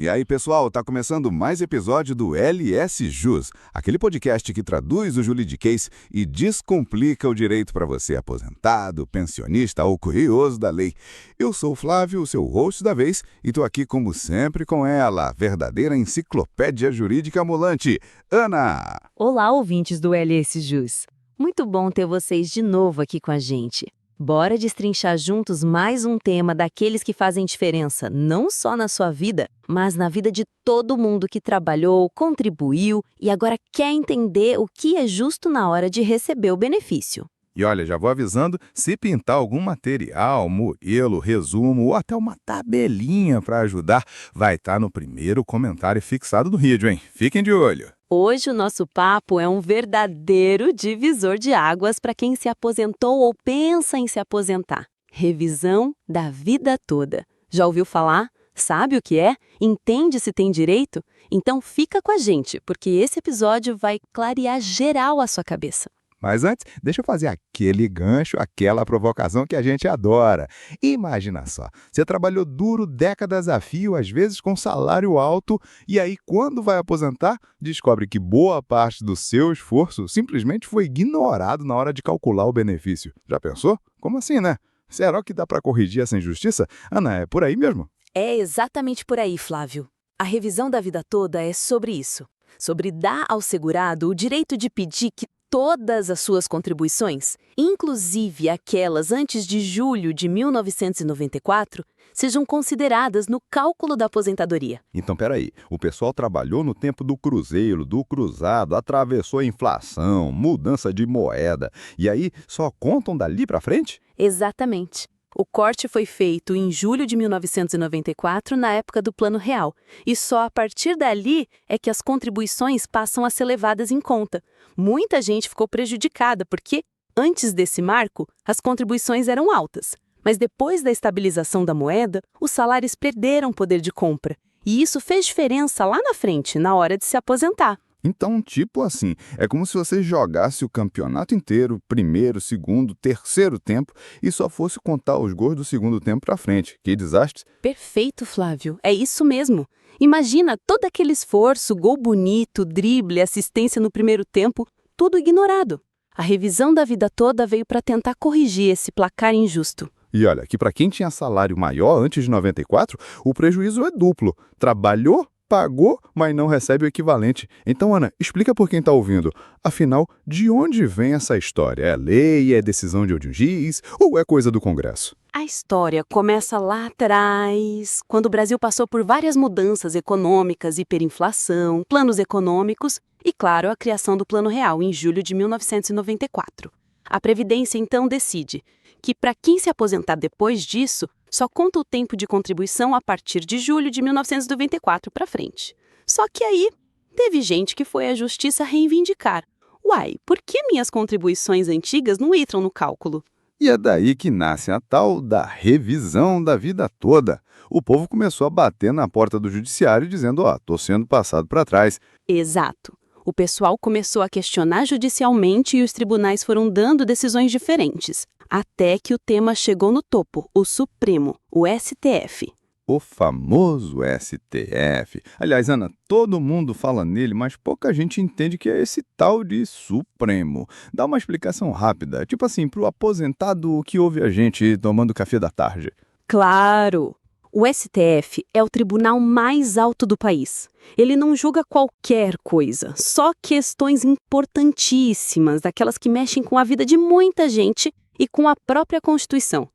E aí, pessoal, tá começando mais episódio do LS Jus, aquele podcast que traduz o juridiquês e descomplica o direito para você aposentado, pensionista ou curioso da lei. Eu sou o Flávio, o seu host da vez, e tô aqui como sempre com ela, a verdadeira enciclopédia jurídica ambulante, Ana! Olá, ouvintes do LS Jus. Muito bom ter vocês de novo aqui com a gente. Bora destrinchar juntos mais um tema daqueles que fazem diferença, não só na sua vida, mas na vida de todo mundo que trabalhou, contribuiu e agora quer entender o que é justo na hora de receber o benefício. E olha, já vou avisando, se pintar algum material, modelo, resumo ou até uma tabelinha para ajudar, vai estar no primeiro comentário fixado do vídeo, hein? Fiquem de olho! Hoje o nosso papo é um verdadeiro divisor de águas para quem se aposentou ou pensa em se aposentar. Revisão da vida toda. Já ouviu falar? Sabe o que é? Entende se tem direito? Então fica com a gente, porque esse episódio vai clarear geral a sua cabeça. Mas antes, deixa eu fazer aquele gancho, aquela provocação que a gente adora. Imagina só, você trabalhou duro décadas a fio, às vezes com salário alto, e aí quando vai aposentar, descobre que boa parte do seu esforço simplesmente foi ignorado na hora de calcular o benefício. Já pensou? Como assim, né? Será que dá para corrigir essa injustiça? Ana, é por aí mesmo? É exatamente por aí, Flávio. A revisão da vida toda é sobre isso. Sobre dar ao segurado o direito de pedir que todas as suas contribuições, inclusive aquelas antes de julho de 1994, sejam consideradas no cálculo da aposentadoria. Então, peraí, o pessoal trabalhou no tempo do cruzeiro, do cruzado, atravessou a inflação, mudança de moeda, e aí só contam dali para frente? Exatamente. O corte foi feito em julho de 1994, na época do Plano Real, e só a partir dali é que as contribuições passam a ser levadas em conta. Muita gente ficou prejudicada porque, antes desse marco, as contribuições eram altas. Mas depois da estabilização da moeda, os salários perderam poder de compra. E isso fez diferença lá na frente, na hora de se aposentar. Então, tipo assim, é como se você jogasse o campeonato inteiro, primeiro, segundo, terceiro tempo, e só fosse contar os gols do segundo tempo pra frente. Que desastre! Perfeito, Flávio. É isso mesmo. Imagina todo aquele esforço, gol bonito, drible, assistência no primeiro tempo, tudo ignorado. A revisão da vida toda veio para tentar corrigir esse placar injusto. E olha, que para quem tinha salário maior antes de 94, o prejuízo é duplo. Trabalhou, pagou, mas não recebe o equivalente. Então, Ana, explica por quem está ouvindo. Afinal, de onde vem essa história? É lei, é decisão de um juiz ou é coisa do Congresso? A história começa lá atrás, quando o Brasil passou por várias mudanças econômicas, hiperinflação, planos econômicos e, claro, a criação do Plano Real em julho de 1994. A Previdência, então, decide que, para quem se aposentar depois disso, só conta o tempo de contribuição a partir de julho de 1994 para frente. Só que aí, teve gente que foi à justiça reivindicar. Uai, por que minhas contribuições antigas não entram no cálculo? E é daí que nasce a tal da revisão da vida toda. O povo começou a bater na porta do judiciário dizendo, tô sendo passado para trás. Exato. O pessoal começou a questionar judicialmente e os tribunais foram dando decisões diferentes. Até que o tema chegou no topo, o Supremo, o STF. O famoso STF. Aliás, Ana, todo mundo fala nele, mas pouca gente entende que é esse tal de Supremo. Dá uma explicação rápida, tipo assim, pro aposentado que ouve a gente tomando café da tarde. Claro! O STF é o tribunal mais alto do país. Ele não julga qualquer coisa, só questões importantíssimas, daquelas que mexem com a vida de muita gente e com a própria Constituição.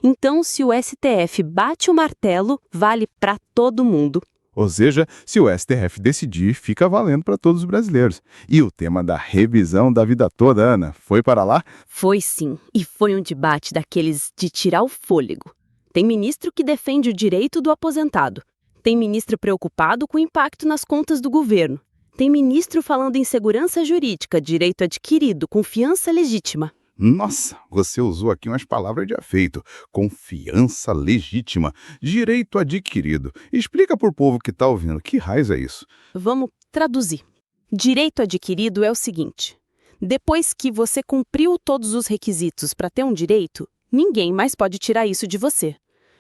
Então, se o STF bate o martelo, vale para todo mundo. Ou seja, se o STF decidir, fica valendo para todos os brasileiros. E o tema da revisão da vida toda, Ana, foi para lá? Foi sim, e foi um debate daqueles de tirar o fôlego. Tem ministro que defende o direito do aposentado. Tem ministro preocupado com o impacto nas contas do governo. Tem ministro falando em segurança jurídica, direito adquirido, confiança legítima. Nossa, você usou aqui umas palavras de efeito. Confiança legítima, direito adquirido. Explica para o povo que está ouvindo, que raiz é isso? Vamos traduzir. Direito adquirido é o seguinte: depois que você cumpriu todos os requisitos para ter um direito, ninguém mais pode tirar isso de você.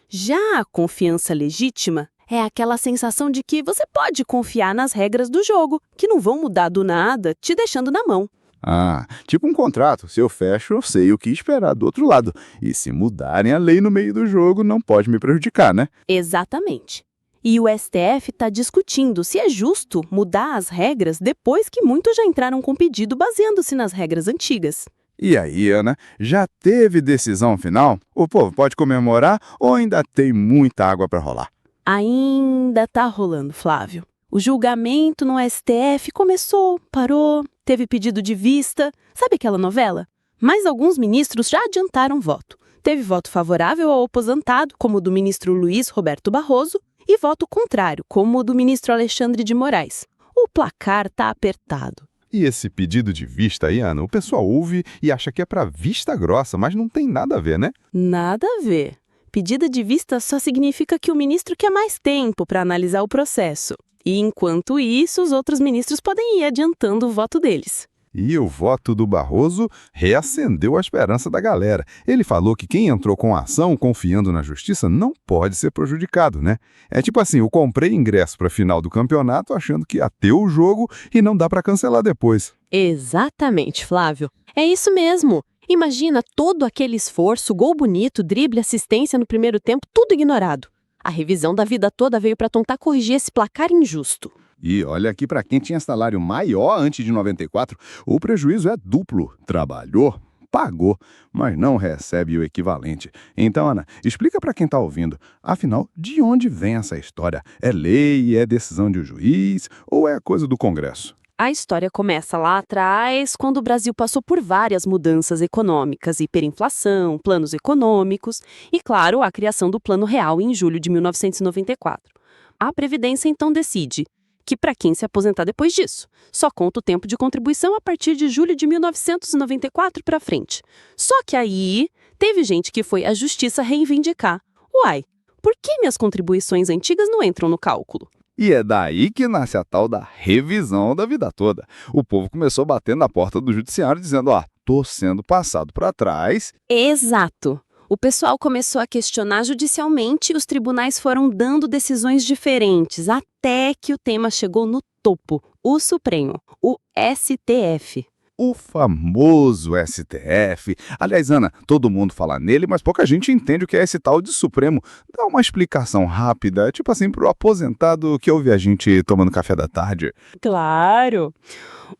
Já a confiança legítima É aquela sensação de que você pode confiar nas regras do jogo, que não vão mudar do nada, te deixando na mão. Ah, tipo um contrato. Se eu fecho, eu sei o que esperar do outro lado. E se mudarem a lei no meio do jogo, não pode me prejudicar, né? Exatamente. E o STF está discutindo se é justo mudar as regras depois que muitos já entraram com pedido baseando-se nas regras antigas. E aí, Ana, já teve decisão final? O povo pode comemorar ou ainda tem muita água para rolar? Ainda tá rolando, Flávio. O julgamento no STF começou, parou, teve pedido de vista. Sabe aquela novela? Mas alguns ministros já adiantaram voto. Teve voto favorável ao aposentado, como o do ministro Luiz Roberto Barroso, e voto contrário, como o do ministro Alexandre de Moraes. O placar tá apertado. E esse pedido de vista aí, Ana, o pessoal ouve e acha que é para vista grossa, mas não tem nada a ver, né? Nada a ver. Pedida de vista só significa que o ministro quer mais tempo para analisar o processo. E, enquanto isso, os outros ministros podem ir adiantando o voto deles. E o voto do Barroso reacendeu a esperança da galera. Ele falou que quem entrou com a ação confiando na justiça não pode ser prejudicado, né? É tipo assim, eu comprei ingresso para a final do campeonato achando que ia ter o jogo e não dá para cancelar depois. Exatamente, Flávio. É isso mesmo. Imagina todo aquele esforço, gol bonito, drible, assistência no primeiro tempo, tudo ignorado. A revisão da vida toda veio para tentar corrigir esse placar injusto. E olha que para quem tinha salário maior antes de 94, o prejuízo é duplo. Trabalhou, pagou, mas não recebe o equivalente. Então, Ana, explica para quem está ouvindo, afinal, de onde vem essa história? É lei, é decisão de um juiz ou é coisa do Congresso? A história começa lá atrás, quando o Brasil passou por várias mudanças econômicas, hiperinflação, planos econômicos e, claro, a criação do Plano Real em julho de 1994. A Previdência então decide que para quem se aposentar depois disso, só conta o tempo de contribuição a partir de julho de 1994 para frente. Só que aí teve gente que foi à justiça reivindicar. Uai, por que minhas contribuições antigas não entram no cálculo? E é daí que nasce a tal da revisão da vida toda. O povo começou batendo na porta do judiciário dizendo, tô sendo passado para trás. Exato. O pessoal começou a questionar judicialmente e os tribunais foram dando decisões diferentes, até que o tema chegou no topo, o Supremo, o STF. O famoso STF. Aliás, Ana, todo mundo fala nele, mas pouca gente entende o que é esse tal de Supremo. Dá uma explicação rápida, tipo assim, pro aposentado que ouve a gente tomando café da tarde. Claro!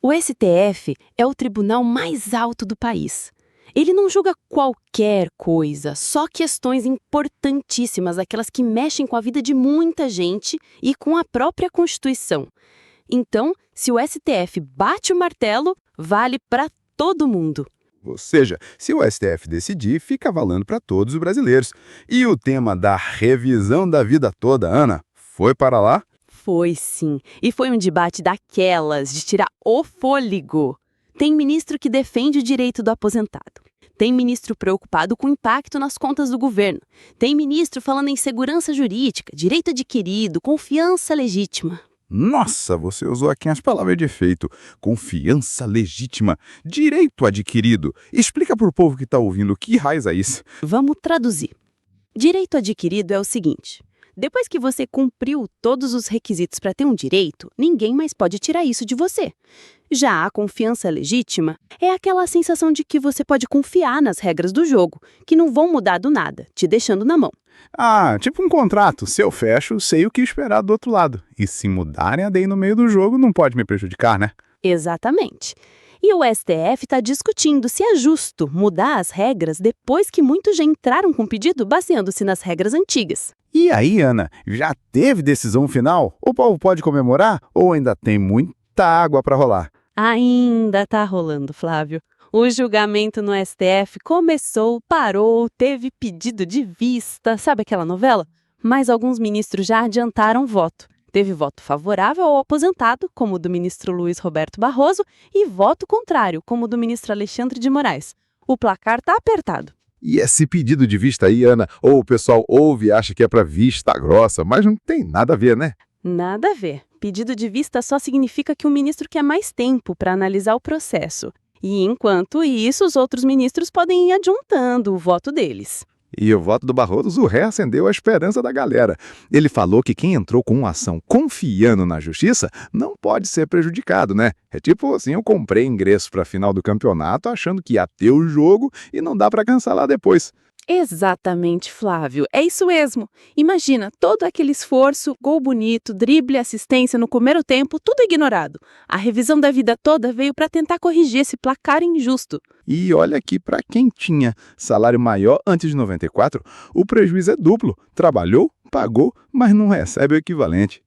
O STF é o tribunal mais alto do país. Ele não julga qualquer coisa, só questões importantíssimas, aquelas que mexem com a vida de muita gente e com a própria Constituição. Então, se o STF bate o martelo, vale para todo mundo. Ou seja, se o STF decidir, fica valendo para todos os brasileiros. E o tema da revisão da vida toda, Ana, foi para lá? Foi sim, e foi um debate daquelas, de tirar o fôlego. Tem ministro que defende o direito do aposentado. Tem ministro preocupado com o impacto nas contas do governo. Tem ministro falando em segurança jurídica, direito adquirido, confiança legítima. Nossa, você usou aqui as palavras de efeito. Confiança legítima, direito adquirido. Explica para o povo que está ouvindo que raiz é isso. Vamos traduzir. Direito adquirido é o seguinte: depois que você cumpriu todos os requisitos para ter um direito, ninguém mais pode tirar isso de você. Já a confiança legítima é aquela sensação de que você pode confiar nas regras do jogo, que não vão mudar do nada, te deixando na mão. Tipo um contrato. Se eu fecho, sei o que esperar do outro lado. E se mudarem a lei no meio do jogo, não pode me prejudicar, né? Exatamente. E o STF está discutindo se é justo mudar as regras depois que muitos já entraram com pedido baseando-se nas regras antigas. E aí, Ana, já teve decisão final? O povo pode comemorar ou ainda tem muita água para rolar? Ainda tá rolando, Flávio. O julgamento no STF começou, parou, teve pedido de vista, sabe aquela novela? Mas alguns ministros já adiantaram voto. Teve voto favorável ao aposentado, como o do ministro Luiz Roberto Barroso, e voto contrário, como o do ministro Alexandre de Moraes. O placar tá apertado. E esse pedido de vista aí, Ana, ou o pessoal ouve e acha que é para vista grossa, mas não tem nada a ver, né? Nada a ver. Pedido de vista só significa que o ministro quer mais tempo para analisar o processo. E, enquanto isso, os outros ministros podem ir adiantando o voto deles. E o voto do Barroso reacendeu a esperança da galera. Ele falou que quem entrou com uma ação confiando na justiça não pode ser prejudicado, né? É tipo assim, eu comprei ingresso para a final do campeonato achando que ia ter o jogo e não dá para cancelar depois. Exatamente, Flávio. É isso mesmo. Imagina todo aquele esforço, gol bonito, drible, assistência no primeiro tempo, tudo ignorado. A revisão da vida toda veio para tentar corrigir esse placar injusto. E olha que para quem tinha salário maior antes de 94, o prejuízo é duplo. Trabalhou, pagou, mas não recebe o equivalente.